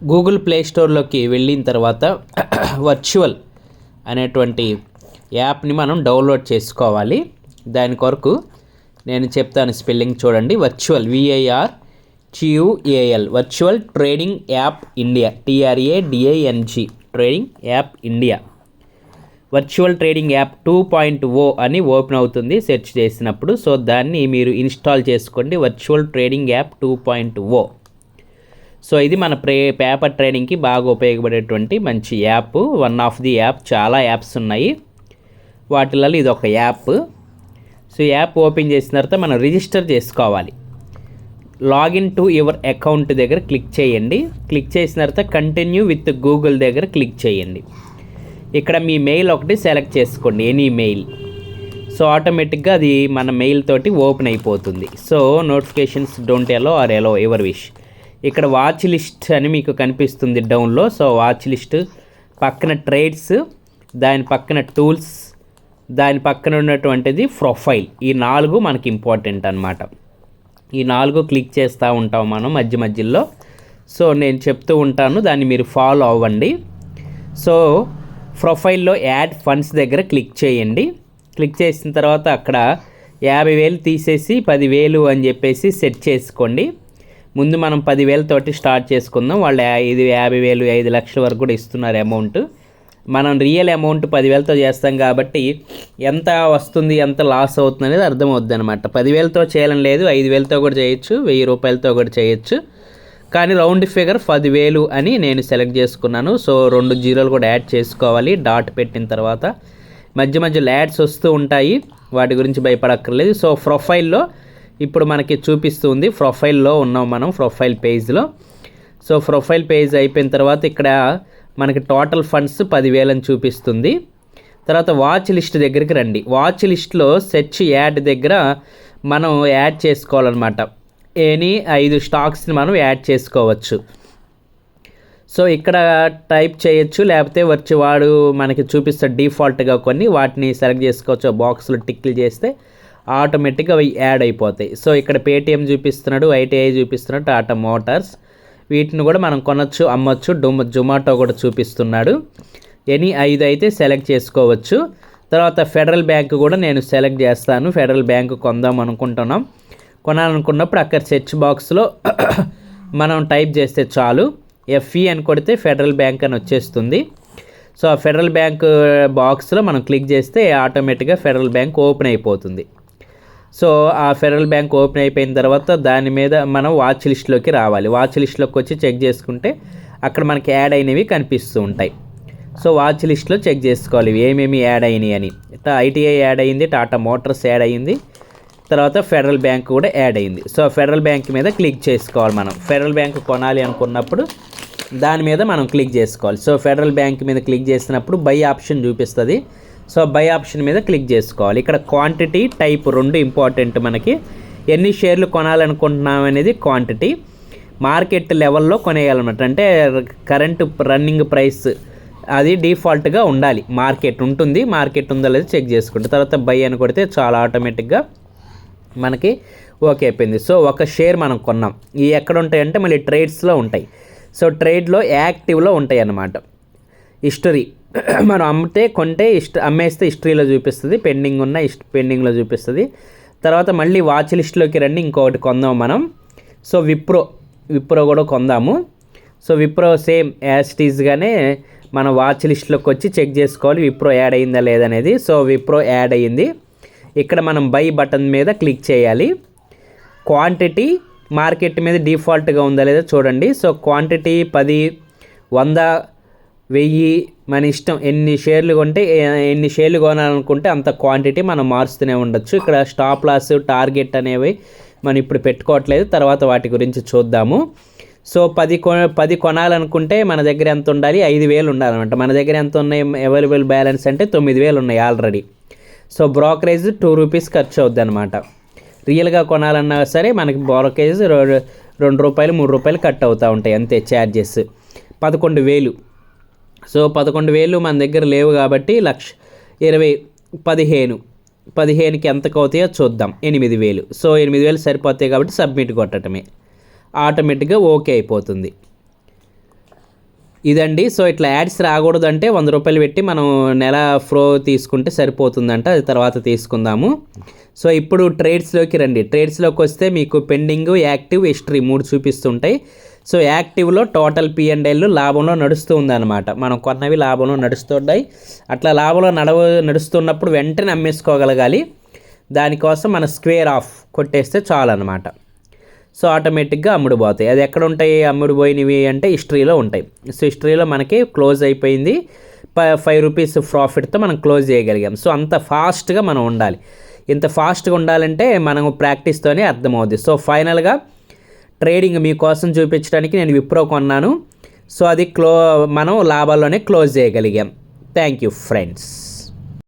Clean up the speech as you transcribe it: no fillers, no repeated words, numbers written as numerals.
Google play స్టోర్లోకి వెళ్ళిన తర్వాత virtual అనేటువంటి యాప్ని మనం డౌన్లోడ్ చేసుకోవాలి. దాని కొరకు నేను చెప్తాను స్పెల్లింగ్ చూడండి. Virtual VIRTUAL virtual trading app India TRADING trading app India. Virtual trading app 2.0 అని ఓపెన్ అవుతుంది సెర్చ్ చేసినప్పుడు. సో దాన్ని మీరు ఇన్స్టాల్ చేసుకోండి, వర్చువల్ ట్రేడింగ్ యాప్ 2.0. సో ఇది మన పేపర్ ట్రేడింగ్కి బాగా ఉపయోగపడేటువంటి మంచి app, one of the app. చాలా యాప్స్ ఉన్నాయి, వాటిలలో ఇది ఒక యాప్. సో యాప్ ఓపెన్ చేసిన తర్వాత మనం రిజిస్టర్ చేసుకోవాలి. లాగిన్ టు యువర్ అకౌంట్ దగ్గర క్లిక్ చేయండి. క్లిక్ చేసిన తర్వాత కంటిన్యూ విత్ గూగుల్ దగ్గర క్లిక్ చేయండి. ఇక్కడ మీ మెయిల్ ఒకటి సెలెక్ట్ చేసుకోండి, ఎనీ మెయిల్. సో ఆటోమేటిక్గా అది మన మెయిల్ తోటి ఓపెన్ అయిపోతుంది. So notifications don't allow or allow your wish. ఇక్కడ వాచ్ లిస్ట్ అని మీకు కనిపిస్తుంది డౌన్లో. సో వాచ్ లిస్ట్ పక్కన ట్రేడ్స్, దాని పక్కన టూల్స్, దాని పక్కన ఉన్నటువంటిది ప్రొఫైల్. ఈ 4 మనకి ఇంపార్టెంట్ అనమాట. ఈ 4 క్లిక్ చేస్తూ ఉంటాం మనం మధ్య మధ్యలో. సో నేను చెప్తూ ఉంటాను, దాన్ని మీరు ఫాలో అవ్వండి. సో ప్రొఫైల్లో యాడ్ ఫండ్స్ దగ్గర క్లిక్ చేయండి. క్లిక్ చేసిన తర్వాత అక్కడ 50,000 తీసేసి 10,000 అని చెప్పేసి సెట్ చేసుకోండి. ముందు మనం 10,000 తోటి స్టార్ట్ చేసుకుందాం. వాళ్ళు 50,000 5 లక్షల వరకు కూడా ఇస్తున్నారు అమౌంట్. మనం రియల్ అమౌంట్ 10,000తో చేస్తాం కాబట్టి ఎంత వస్తుంది, ఎంత లాస్ అవుతుంది అనేది అర్థమవుద్ది అనమాట. 10,000తో చేయాలని లేదు, 5,000తో కూడా చేయొచ్చు, 1,000 రూపాయలతో కూడా చేయొచ్చు. కానీ రౌండ్ ఫిగర్ 10,000 అని నేను సెలెక్ట్ చేసుకున్నాను. సో 2 జీరోలు కూడా యాడ్ చేసుకోవాలి. డాట్ పెట్టిన తర్వాత మధ్య మధ్యలో యాడ్స్ వస్తూ ఉంటాయి, వాటి గురించి భయపడక్కర్లేదు. సో ప్రొఫైల్లో ఇప్పుడు మనకి చూపిస్తుంది, ప్రొఫైల్లో ఉన్నాం మనం, ప్రొఫైల్ పేజ్లో. సో ప్రొఫైల్ పేజ్ అయిపోయిన తర్వాత ఇక్కడ మనకి టోటల్ ఫండ్స్ 10,000 అని చూపిస్తుంది. తర్వాత వాచ్ లిస్ట్ దగ్గరికి రండి. వాచ్ లిస్ట్లో సెర్చ్ యాడ్ దగ్గర మనం యాడ్ చేసుకోవాలన్నమాట. ఎనీ 5 స్టాక్స్ని మనం యాడ్ చేసుకోవచ్చు. సో ఇక్కడ టైప్ చేయొచ్చు, లేకపోతే వచ్చి వాడు మనకి చూపిస్తాడు డిఫాల్ట్గా కొన్ని, వాటిని సెలెక్ట్ చేసుకోవచ్చు. బాక్స్లో టిక్లు చేస్తే ఆటోమేటిక్గా అవి యాడ్ అయిపోతాయి. సో ఇక్కడ పేటిఎం చూపిస్తున్నాడు, ITI చూపిస్తున్నాడు, టాటా మోటార్స్. వీటిని కూడా మనం కొనొచ్చు, అమ్మొచ్చు. జొమాటో కూడా చూపిస్తున్నాడు. ఎనీ 5 అయితే సెలెక్ట్ చేసుకోవచ్చు. తర్వాత ఫెడరల్ బ్యాంక్ కూడా నేను సెలెక్ట్ చేస్తాను. ఫెడరల్ బ్యాంక్ కొందాం అనుకుంటున్నాం. కొనాలనుకున్నప్పుడు అక్కడ సెర్చ్ బాక్స్లో మనం టైప్ చేస్తే చాలు, FE అని కొడితే ఫెడరల్ బ్యాంక్ అని వచ్చేస్తుంది. సో ఆ ఫెడరల్ బ్యాంక్ బాక్స్లో మనం క్లిక్ చేస్తే ఆటోమేటిక్గా ఫెడరల్ బ్యాంక్ ఓపెన్ అయిపోతుంది. సో ఆ ఫెడరల్ బ్యాంక్ ఓపెన్ అయిపోయిన తర్వాత దాని మీద మనం వాచ్ లిస్ట్లోకి రావాలి. వాచ్ లిస్ట్లోకి వచ్చి చెక్ చేసుకుంటే అక్కడ మనకి యాడ్ అయినవి కనిపిస్తూ ఉంటాయి. సో వాచ్ లిస్ట్లో చెక్ చేసుకోవాలి ఏమేమి యాడ్ అయినాయి అని. ITI యాడ్ అయ్యింది, టాటా మోటార్స్ యాడ్ అయ్యింది, తర్వాత ఫెడరల్ బ్యాంక్ కూడా యాడ్ అయ్యింది. సో ఫెడరల్ బ్యాంక్ మీద క్లిక్ చేసుకోవాలి. మనం ఫెడరల్ బ్యాంక్ కొనాలి అనుకున్నప్పుడు దాని మీద మనం క్లిక్ చేసుకోవాలి. సో ఫెడరల్ బ్యాంక్ మీద క్లిక్ చేసినప్పుడు బై ఆప్షన్ చూపిస్తుంది. సో బై ఆప్షన్ మీద క్లిక్ చేసుకోవాలి. ఇక్కడ క్వాంటిటీ, టైప్ 2 ఇంపార్టెంట్ మనకి. ఎన్ని షేర్లు కొనాలనుకుంటున్నాం అనేది క్వాంటిటీ. మార్కెట్ లెవెల్లో కొనేయాలన్నమాట, అంటే కరెంట్ రన్నింగ్ ప్రైస్ అది డిఫాల్ట్గా ఉండాలి. మార్కెట్ ఉంటుంది, మార్కెట్ ఉందో లేదో చెక్ చేసుకుంటే తర్వాత బై అని కొడితే చాలా ఆటోమేటిక్గా మనకి ఓకే అయిపోయింది. సో ఒక షేర్ మనం కొన్నాం. ఈ ఎక్కడ ఉంటాయంటే మళ్ళీ ట్రేడ్స్లో ఉంటాయి. సో ట్రేడ్లో యాక్టివ్లో ఉంటాయి అన్నమాట. హిస్టరీ మనం అమ్మితే కొంటే అమ్మేస్తే హిస్టరీలో చూపిస్తుంది, పెండింగ్ ఉన్న పెండింగ్లో చూపిస్తుంది. తర్వాత మళ్ళీ వాచ్ లిస్ట్లోకి రండి, ఇంకొకటి కొందాం మనం. సో విప్రో కూడా కొందాము. So Wipro same as it ఈజ్గానే మన వాచ్ లిస్ట్లోకి వచ్చి చెక్ చేసుకోవాలి విప్రో యాడ్ అయిందా లేదనేది. సో విప్రో యాడ్ అయ్యింది. ఇక్కడ మనం బై బటన్ మీద క్లిక్ చేయాలి. క్వాంటిటీ మార్కెట్ మీద డిఫాల్ట్గా ఉందా లేదా చూడండి. సో క్వాంటిటీ 10, 100, 1000 మన ఇష్టం. ఎన్ని షేర్లు కొంటే ఎన్ని షేర్లు కొనాలనుకుంటే అంత క్వాంటిటీ మనం మారుస్తూనే ఉండొచ్చు. ఇక్కడ స్టాప్ లాస్, టార్గెట్ అనేవి మనం ఇప్పుడు పెట్టుకోవట్లేదు, తర్వాత వాటి గురించి చూద్దాము. సో 10 కొనాలనుకుంటే మన దగ్గర ఎంత ఉండాలి, 5,000 ఉండాలన్నమాట. మన దగ్గర ఎంత ఉన్నాయి అవైలబుల్ బ్యాలెన్స్ అంటే 9,000 ఉన్నాయి ఆల్రెడీ. సో బ్రోకరేజ్ 2 రూపీస్ ఖర్చు అవుద్ది అనమాట. రియల్గా కొనాలన్నా సరే మనకి బ్రోకరేజ్ 2 రూపాయలు 3 రూపాయలు కట్ అవుతూ ఉంటాయి అంతే ఛార్జెస్. 11,000. సో 11,000 మన దగ్గర లేవు కాబట్టి 1,20,000 15కి ఎంతకు అవుతాయో చూద్దాం. 8,000. సో 8,000 సరిపోతాయి కాబట్టి సబ్మిట్ కొట్టడమే, ఆటోమేటిక్గా ఓకే అయిపోతుంది. ఇదండి. సో ఇట్లా యాడ్స్ రాకూడదంటే 100 రూపాయలు పెట్టి మనం నెల ఫ్లో తీసుకుంటే సరిపోతుందంట. అది తర్వాత తీసుకుందాము. సో ఇప్పుడు ట్రేడ్స్లోకి రండి. ట్రేడ్స్లోకి వస్తే మీకు పెండింగ్, యాక్టివ్, హిస్టరీ 3 చూపిస్తుంటాయి. సో యాక్టివ్లో టోటల్ P&L లాభంలో నడుస్తూ ఉందన్నమాట. మనం కొన్నవి లాభంలో నడుస్తున్నాయి. అట్లా లాభంలో నడుస్తున్నప్పుడు వెంటనే అమ్మేసుకోగలగాలి. దానికోసం మన స్క్వేర్ ఆఫ్ కొట్టేస్తే చాలు అనమాట. సో ఆటోమేటిక్గా అమ్ముడుపోతాయి. అది ఎక్కడ ఉంటాయి అమ్ముడుపోయినవి అంటే హిస్టరీలో ఉంటాయి. సో హిస్టరీలో మనకి క్లోజ్ అయిపోయింది, 5 రూపీస్ ప్రాఫిట్తో మనం క్లోజ్ చేయగలిగాం. సో అంత ఫాస్ట్గా మనం ఉండాలి. ఇంత ఫాస్ట్గా ఉండాలంటే మనం ప్రాక్టీస్తోనే అర్థమవుద్ది. సో ఫైనల్గా ట్రేడింగ్ మీకోసం చూపించడానికి నేను విప్రో కొన్నాను. సో అది మనం లాభాల్లోనే క్లోజ్ చేయగలిగాం. Thank you friends.